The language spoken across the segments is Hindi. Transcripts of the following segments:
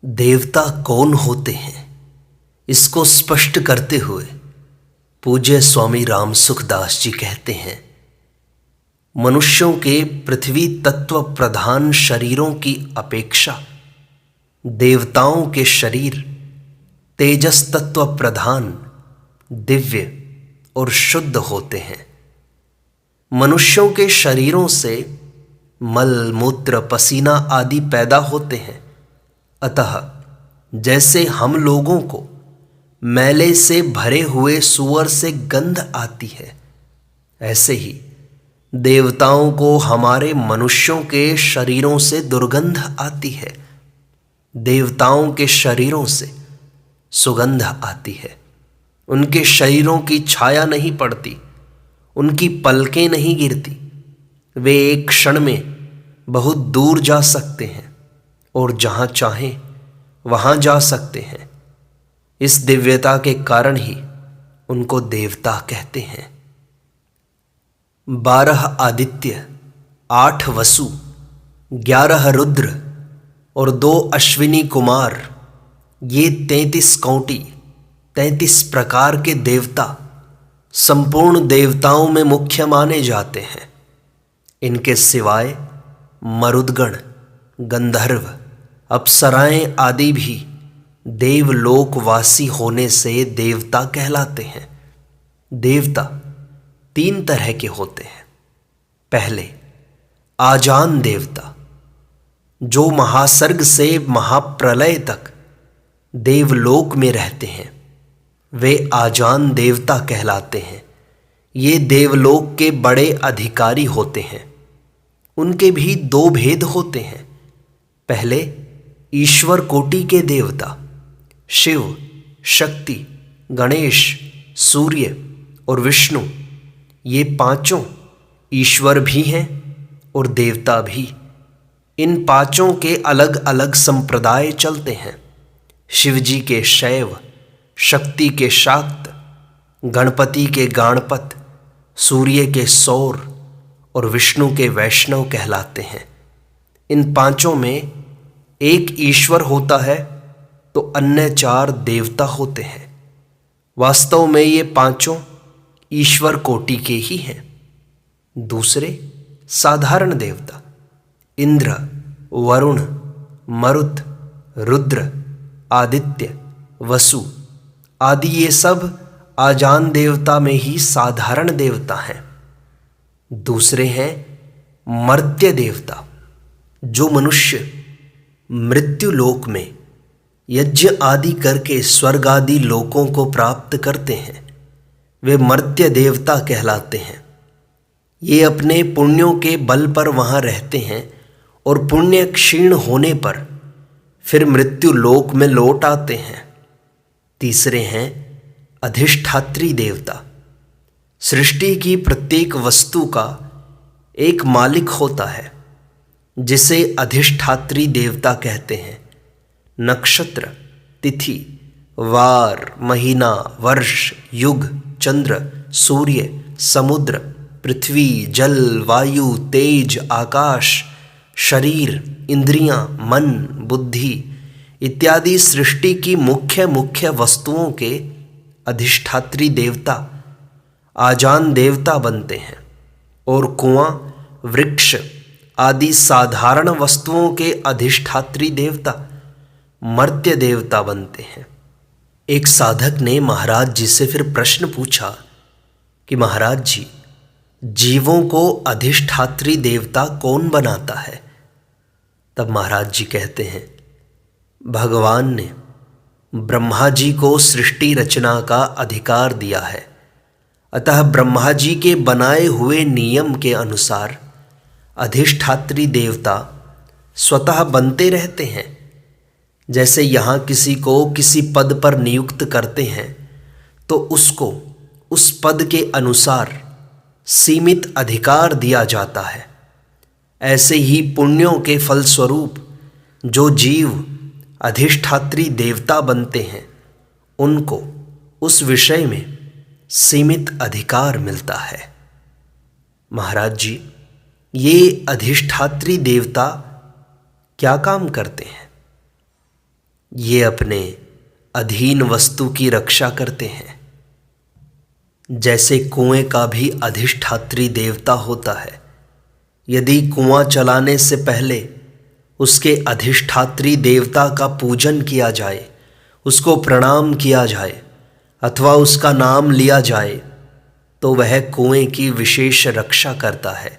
देवता कौन होते हैं, इसको स्पष्ट करते हुए पूज्य स्वामी राम सुखदास जी कहते हैं, मनुष्यों के पृथ्वी तत्व प्रधान शरीरों की अपेक्षा देवताओं के शरीर तेजस तत्व प्रधान दिव्य और शुद्ध होते हैं। मनुष्यों के शरीरों से मल मूत्र पसीना आदि पैदा होते हैं, अतः जैसे हम लोगों को मैले से भरे हुए सूअर से गंध आती है, ऐसे ही देवताओं को हमारे मनुष्यों के शरीरों से दुर्गंध आती है। देवताओं के शरीरों से सुगंध आती है। उनके शरीरों की छाया नहीं पड़ती, उनकी पलकें नहीं गिरती। वे एक क्षण में बहुत दूर जा सकते हैं और जहाँ चाहें वहाँ जा सकते हैं। इस दिव्यता के कारण ही उनको देवता कहते हैं। 12 आदित्य, 8 वसु, 11 रुद्र और 2 अश्विनी कुमार, ये 33 कौटी 33 प्रकार के देवता संपूर्ण देवताओं में मुख्य माने जाते हैं। इनके सिवाय मरुदगण, गंधर्व, अप्सराएं आदि भी देवलोकवासी होने से देवता कहलाते हैं। देवता 3 तरह के होते हैं। पहले आजान देवता, जो महासर्ग से महाप्रलय तक देवलोक में रहते हैं, वे आजान देवता कहलाते हैं। ये देवलोक के बड़े अधिकारी होते हैं। उनके भी 2 भेद होते हैं। पहले ईश्वर कोटि के देवता शिव, शक्ति, गणेश, सूर्य और विष्णु, ये 5 ईश्वर भी हैं और देवता भी। इन 5 के अलग अलग संप्रदाय चलते हैं। शिवजी के शैव, शक्ति के शाक्त, गणपति के गाणपत, सूर्य के सौर और विष्णु के वैष्णव कहलाते हैं। इन 5 में एक ईश्वर होता है तो अन्य 4 देवता होते हैं। वास्तव में ये 5 ईश्वर कोटि के ही हैं। दूसरे साधारण देवता इंद्र, वरुण, मरुत, रुद्र, आदित्य, वसु आदि, ये सब आजान देवता में ही साधारण देवता हैं। दूसरे हैं मर्त्य देवता, जो मनुष्य मृत्यु लोक में यज्ञ आदि करके स्वर्ग आदि लोकों को प्राप्त करते हैं, वे मर्त्य देवता कहलाते हैं। ये अपने पुण्यों के बल पर वहाँ रहते हैं और पुण्य क्षीण होने पर फिर मृत्यु लोक में लौट आते हैं। तीसरे हैं अधिष्ठात्री देवता। सृष्टि की प्रत्येक वस्तु का एक मालिक होता है, जिसे अधिष्ठात्री देवता कहते हैं। नक्षत्र, तिथि, वार, महीना, वर्ष, युग, चंद्र, सूर्य, समुद्र, पृथ्वी, जल, वायु, तेज, आकाश, शरीर, इंद्रियां, मन, बुद्धि इत्यादि सृष्टि की मुख्य मुख्य वस्तुओं के अधिष्ठात्री देवता आजान देवता बनते हैं और कुआं, वृक्ष आदि साधारण वस्तुओं के अधिष्ठात्री देवता मर्त्य देवता बनते हैं। एक साधक ने महाराज जी से फिर प्रश्न पूछा कि महाराज जी, जीवों को अधिष्ठात्री देवता कौन बनाता है? तब महाराज जी कहते हैं, भगवान ने ब्रह्मा जी को सृष्टि रचना का अधिकार दिया है, अतः ब्रह्मा जी के बनाए हुए नियम के अनुसार अधिष्ठात्री देवता स्वतः बनते रहते हैं। जैसे यहाँ किसी को किसी पद पर नियुक्त करते हैं तो उसको उस पद के अनुसार सीमित अधिकार दिया जाता है, ऐसे ही पुण्यों के फलस्वरूप जो जीव अधिष्ठात्री देवता बनते हैं, उनको उस विषय में सीमित अधिकार मिलता है। महाराज जी, ये अधिष्ठात्री देवता क्या काम करते हैं? ये अपने अधीन वस्तु की रक्षा करते हैं। जैसे कुएं का भी अधिष्ठात्री देवता होता है, यदि कुआं चलाने से पहले उसके अधिष्ठात्री देवता का पूजन किया जाए, उसको प्रणाम किया जाए अथवा उसका नाम लिया जाए, तो वह कुएं की विशेष रक्षा करता है।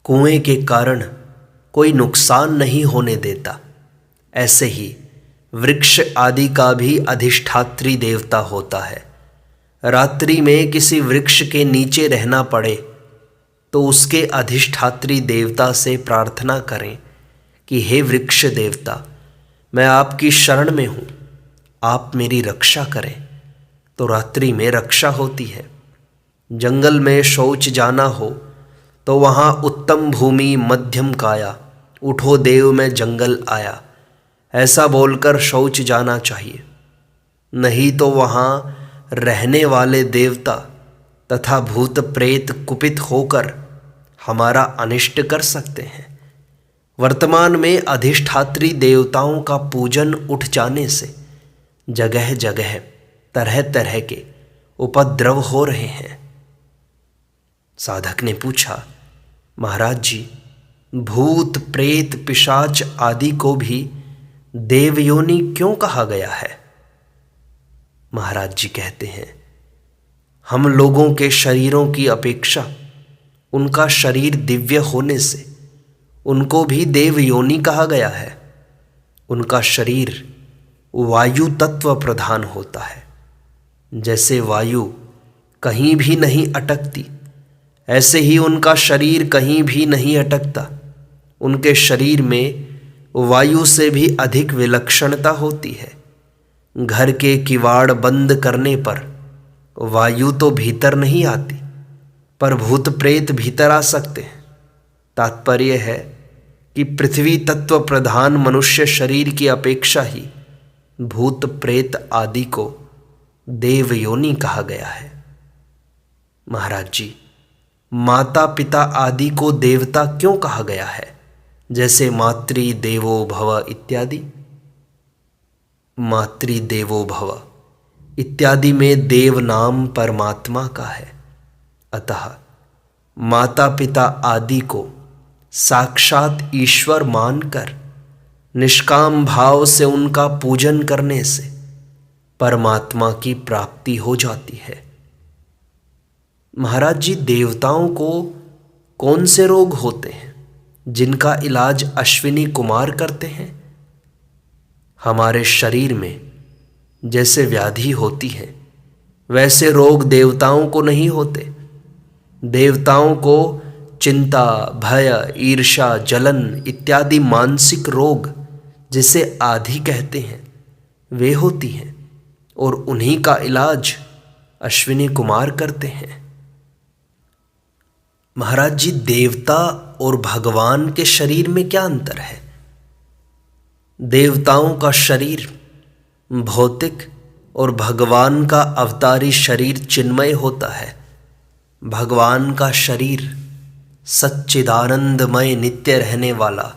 कुएं के कारण कोई नुकसान नहीं होने देता। ऐसे ही वृक्ष आदि का भी अधिष्ठात्री देवता होता है। रात्रि में किसी वृक्ष के नीचे रहना पड़े तो उसके अधिष्ठात्री देवता से प्रार्थना करें कि हे वृक्ष देवता, मैं आपकी शरण में हूँ, आप मेरी रक्षा करें, तो रात्रि में रक्षा होती है। जंगल में शौच जाना हो तो वहाँ उत्तम भूमि मध्यम काया, उठो देव मैं जंगल आया, ऐसा बोलकर शौच जाना चाहिए। नहीं तो वहाँ रहने वाले देवता तथा भूत प्रेत कुपित होकर हमारा अनिष्ट कर सकते हैं। वर्तमान में अधिष्ठात्री देवताओं का पूजन उठ जाने से जगह जगह तरह तरह के उपद्रव हो रहे हैं। साधक ने पूछा, महाराज जी, भूत प्रेत पिशाच आदि को भी देवयोनि क्यों कहा गया है? महाराज जी कहते हैं, हम लोगों के शरीरों की अपेक्षा उनका शरीर दिव्य होने से उनको भी देवयोनि कहा गया है। उनका शरीर वायु तत्व प्रधान होता है। जैसे वायु कहीं भी नहीं अटकती, ऐसे ही उनका शरीर कहीं भी नहीं अटकता। उनके शरीर में वायु से भी अधिक विलक्षणता होती है। घर के किवाड़ बंद करने पर वायु तो भीतर नहीं आती, पर भूत प्रेत भीतर आ सकते हैं। तात्पर्य है कि पृथ्वी तत्व प्रधान मनुष्य शरीर की अपेक्षा ही भूत प्रेत आदि को देवयोनि कहा गया है। महाराज जी, माता पिता आदि को देवता क्यों कहा गया है? जैसे मातृ देवो भव इत्यादि। मातृ देवो भव इत्यादि में देव नाम परमात्मा का है। अतः माता पिता आदि को साक्षात ईश्वर मानकर निष्काम भाव से उनका पूजन करने से परमात्मा की प्राप्ति हो जाती है। महाराज जी, देवताओं को कौन से रोग होते हैं जिनका इलाज अश्विनी कुमार करते हैं? हमारे शरीर में जैसे व्याधि होती है वैसे रोग देवताओं को नहीं होते। देवताओं को चिंता, भय, ईर्ष्या, जलन इत्यादि मानसिक रोग, जिसे आधि कहते हैं, वे होती हैं और उन्हीं का इलाज अश्विनी कुमार करते हैं। महाराज जी, देवता और भगवान के शरीर में क्या अंतर है? देवताओं का शरीर भौतिक और भगवान का अवतारी शरीर चिन्मय होता है। भगवान का शरीर सच्चिदानंदमय नित्य रहने वाला,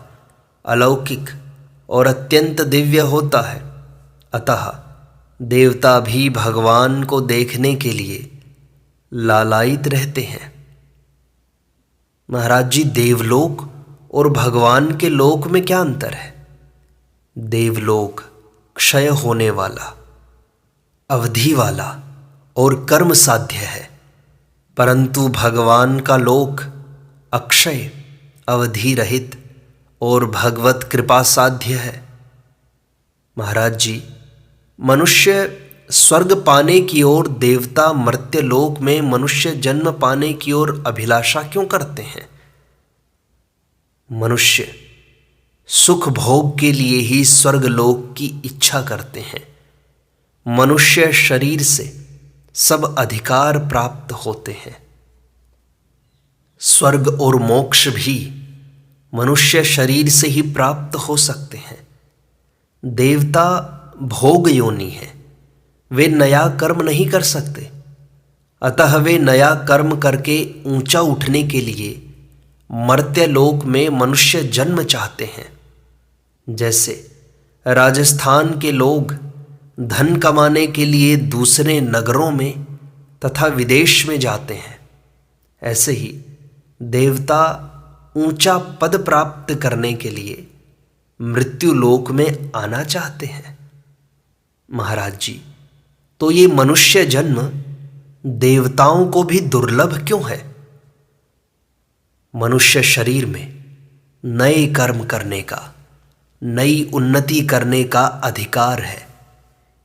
अलौकिक और अत्यंत दिव्य होता है। अतः देवता भी भगवान को देखने के लिए लालायित रहते हैं। महाराज जी, देवलोक और भगवान के लोक में क्या अंतर है? देवलोक क्षय होने वाला, अवधि वाला और कर्म साध्य है, परंतु भगवान का लोक अक्षय, अवधि रहित और भगवत कृपा साध्य है। महाराज जी, मनुष्य स्वर्ग पाने की ओर, देवता मर्त्य लोक में मनुष्य जन्म पाने की ओर अभिलाषा क्यों करते हैं? मनुष्य सुख भोग के लिए ही स्वर्ग लोक की इच्छा करते हैं। मनुष्य शरीर से सब अधिकार प्राप्त होते हैं। स्वर्ग और मोक्ष भी मनुष्य शरीर से ही प्राप्त हो सकते हैं। देवता भोग योनि है, वे नया कर्म नहीं कर सकते। अतः वे नया कर्म करके ऊंचा उठने के लिए मर्त्य लोक में मनुष्य जन्म चाहते हैं। जैसे राजस्थान के लोग धन कमाने के लिए दूसरे नगरों में तथा विदेश में जाते हैं, ऐसे ही देवता ऊंचा पद प्राप्त करने के लिए मृत्यु लोक में आना चाहते हैं। महाराज जी, तो ये मनुष्य जन्म देवताओं को भी दुर्लभ क्यों है? मनुष्य शरीर में नए कर्म करने का, नई उन्नति करने का अधिकार है।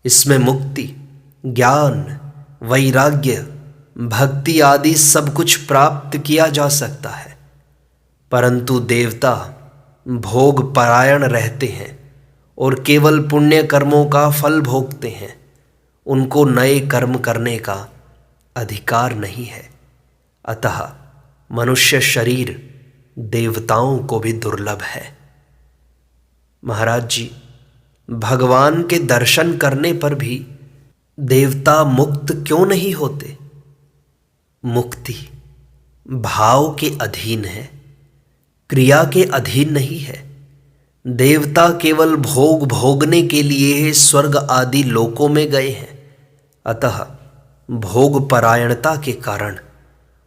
इसमें मुक्ति, ज्ञान, वैराग्य, भक्ति आदि सब कुछ प्राप्त किया जा सकता है। परंतु देवता भोग परायण रहते हैं और केवल पुण्य कर्मों का फल भोगते हैं। उनको नए कर्म करने का अधिकार नहीं है। अतः मनुष्य शरीर देवताओं को भी दुर्लभ है। महाराज जी, भगवान के दर्शन करने पर भी देवता मुक्त क्यों नहीं होते? मुक्ति भाव के अधीन है, क्रिया के अधीन नहीं है। देवता केवल भोग भोगने के लिए स्वर्ग आदि लोकों में गए हैं। अतः भोग परायणता के कारण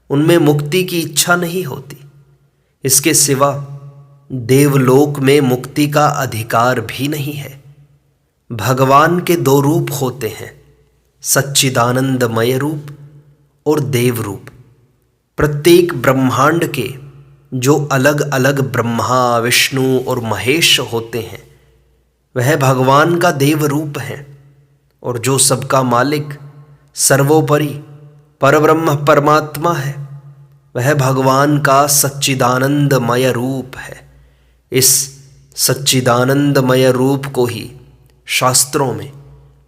उनमें मुक्ति की इच्छा नहीं होती। इसके सिवा देवलोक में मुक्ति का अधिकार भी नहीं है। भगवान के दो रूप होते हैं, सच्चिदानंदमय रूप और देव रूप। प्रत्येक ब्रह्मांड के जो अलग अलग ब्रह्मा, विष्णु और महेश होते हैं, वह भगवान का देव रूप है। और जो सबका मालिक, सर्वोपरि परब्रह्म परमात्मा है, वह भगवान का सच्चिदानंदमय रूप है। इस सच्चिदानंदमय रूप को ही शास्त्रों में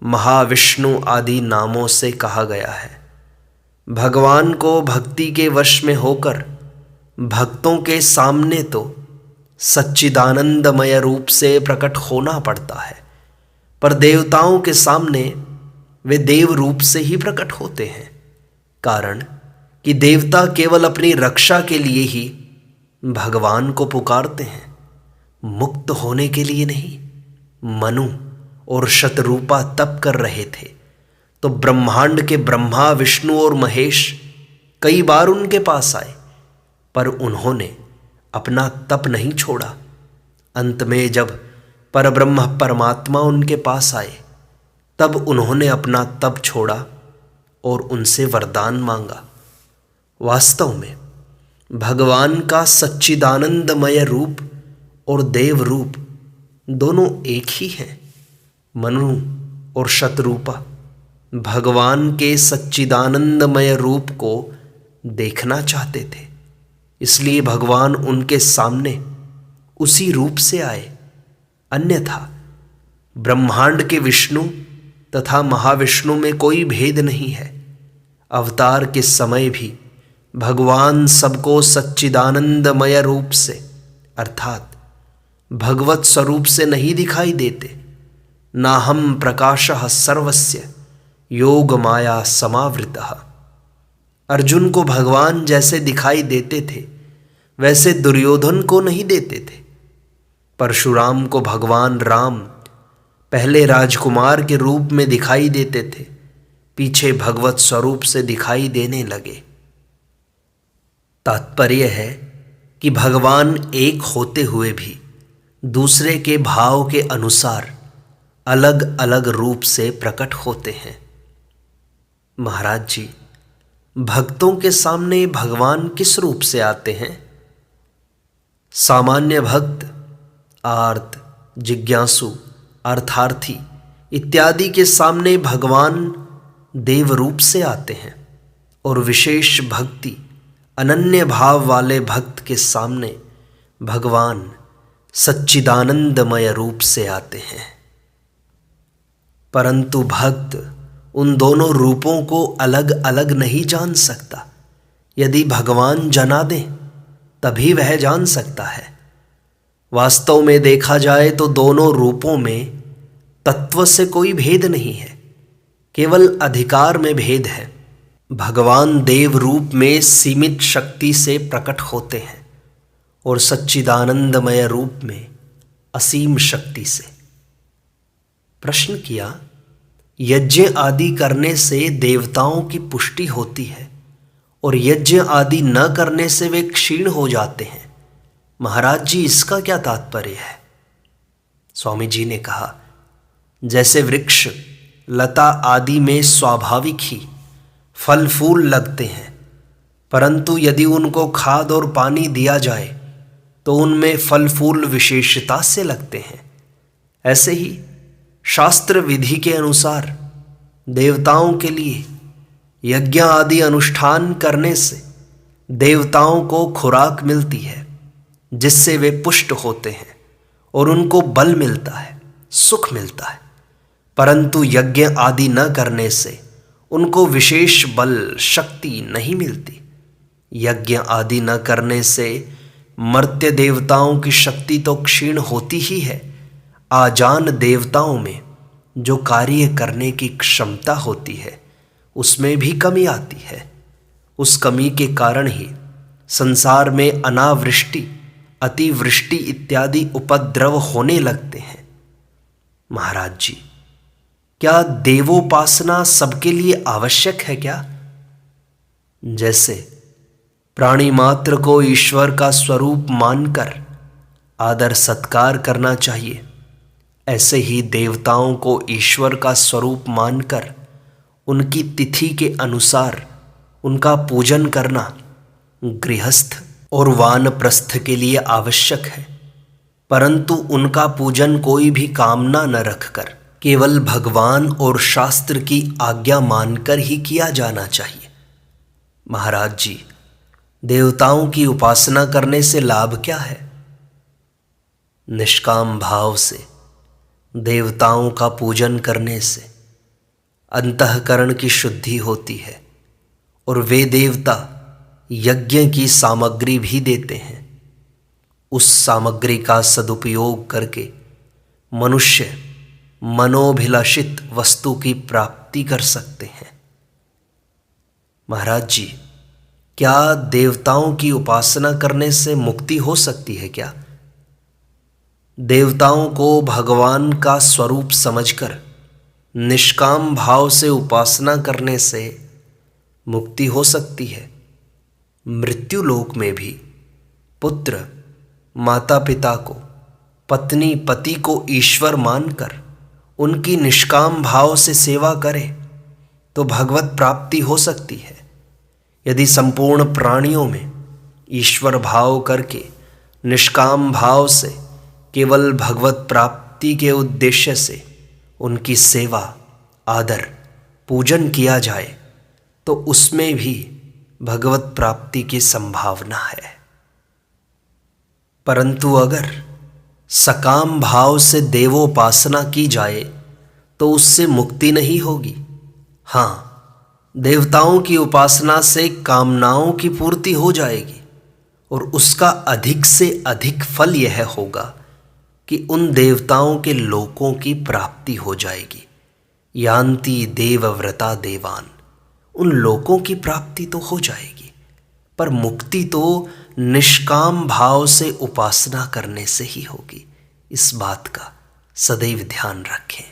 महाविष्णु आदि नामों से कहा गया है। भगवान को भक्ति के वश में होकर भक्तों के सामने तो सच्चिदानंदमय रूप से प्रकट होना पड़ता है, पर देवताओं के सामने वे देव रूप से ही प्रकट होते हैं। कारण कि देवता केवल अपनी रक्षा के लिए ही भगवान को पुकारते हैं, मुक्त होने के लिए नहीं। मनु और शतरूपा तप कर रहे थे तो ब्रह्मांड के ब्रह्मा, विष्णु और महेश कई बार उनके पास आए, पर उन्होंने अपना तप नहीं छोड़ा। अंत में जब परब्रह्म परमात्मा उनके पास आए, तब उन्होंने अपना तप छोड़ा और उनसे वरदान मांगा। वास्तव में भगवान का सच्चिदानंदमय रूप और देव रूप दोनों एक ही हैं। मनु और शतरूपा भगवान के सच्चिदानंदमय रूप को देखना चाहते थे, इसलिए भगवान उनके सामने उसी रूप से आए। अन्यथा ब्रह्मांड के विष्णु तथा महाविष्णु में कोई भेद नहीं है। अवतार के समय भी भगवान सबको सच्चिदानंदमय रूप से अर्थात भगवत स्वरूप से नहीं दिखाई देते। नाहम प्रकाशः सर्वस्य योग माया समावृतः। अर्जुन को भगवान जैसे दिखाई देते थे, वैसे दुर्योधन को नहीं देते थे। परशुराम को भगवान राम पहले राजकुमार के रूप में दिखाई देते थे, पीछे भगवत स्वरूप से दिखाई देने लगे। तात्पर्य है कि भगवान एक होते हुए भी दूसरे के भाव के अनुसार अलग अलग रूप से प्रकट होते हैं। महाराज जी, भक्तों के सामने भगवान किस रूप से आते हैं? सामान्य भक्त, आर्त, जिज्ञासु, अर्थार्थी इत्यादि के सामने भगवान देव रूप से आते हैं, और विशेष भक्ति, अनन्य भाव वाले भक्त के सामने भगवान सच्चिदानंदमय रूप से आते हैं। परंतु भक्त उन दोनों रूपों को अलग अलग नहीं जान सकता। यदि भगवान जना दें तभी वह जान सकता है। वास्तव में देखा जाए तो दोनों रूपों में तत्व से कोई भेद नहीं है, केवल अधिकार में भेद है। भगवान देव रूप में सीमित शक्ति से प्रकट होते हैं और सच्चिदानंदमय रूप में असीम शक्ति से। प्रश्न किया, यज्ञ आदि करने से देवताओं की पुष्टि होती है और यज्ञ आदि न करने से वे क्षीण हो जाते हैं। महाराज जी, इसका क्या तात्पर्य है? स्वामी जी ने कहा, जैसे वृक्ष लता आदि में स्वाभाविक ही फल फूल लगते हैं, परंतु यदि उनको खाद और पानी दिया जाए तो उनमें फल फूल विशेषता से लगते हैं, ऐसे ही शास्त्र विधि के अनुसार देवताओं के लिए यज्ञ आदि अनुष्ठान करने से देवताओं को खुराक मिलती है, जिससे वे पुष्ट होते हैं और उनको बल मिलता है, सुख मिलता है। परंतु यज्ञ आदि न करने से उनको विशेष बल शक्ति नहीं मिलती। यज्ञ आदि न करने से मर्त्य देवताओं की शक्ति तो क्षीण होती ही है, आजान देवताओं में जो कार्य करने की क्षमता होती है उसमें भी कमी आती है। उस कमी के कारण ही संसार में अनावृष्टि, अतिवृष्टि इत्यादि उपद्रव होने लगते हैं। महाराज जी, क्या देवोपासना सबके लिए आवश्यक है क्या? जैसे प्राणी मात्र को ईश्वर का स्वरूप मानकर आदर सत्कार करना चाहिए, ऐसे ही देवताओं को ईश्वर का स्वरूप मानकर उनकी तिथि के अनुसार उनका पूजन करना गृहस्थ और वानप्रस्थ के लिए आवश्यक है। परंतु उनका पूजन कोई भी कामना न रखकर केवल भगवान और शास्त्र की आज्ञा मानकर ही किया जाना चाहिए। महाराज जी, देवताओं की उपासना करने से लाभ क्या है? निष्काम भाव से देवताओं का पूजन करने से अंतःकरण की शुद्धि होती है और वे देवता यज्ञ की सामग्री भी देते हैं। उस सामग्री का सदुपयोग करके मनुष्य मनोभिलाषित वस्तु की प्राप्ति कर सकते हैं। महाराज जी, क्या देवताओं की उपासना करने से मुक्ति हो सकती है क्या? देवताओं को भगवान का स्वरूप समझकर निष्काम भाव से उपासना करने से मुक्ति हो सकती है। मृत्यु लोक में भी पुत्र माता पिता को, पत्नी पति को ईश्वर मानकर उनकी निष्काम भाव से सेवा करे तो भगवत प्राप्ति हो सकती है। यदि संपूर्ण प्राणियों में ईश्वर भाव करके निष्काम भाव से केवल भगवत प्राप्ति के उद्देश्य से उनकी सेवा, आदर, पूजन किया जाए तो उसमें भी भगवत प्राप्ति की संभावना है। परंतु अगर सकाम भाव से देवोपासना की जाए तो उससे मुक्ति नहीं होगी। हाँ, देवताओं की उपासना से कामनाओं की पूर्ति हो जाएगी और उसका अधिक से अधिक फल यह होगा कि उन देवताओं के लोकों की प्राप्ति हो जाएगी। यान्ति देवव्रता देवान, उन लोकों की प्राप्ति तो हो जाएगी, पर मुक्ति तो निष्काम भाव से उपासना करने से ही होगी। इस बात का सदैव ध्यान रखें।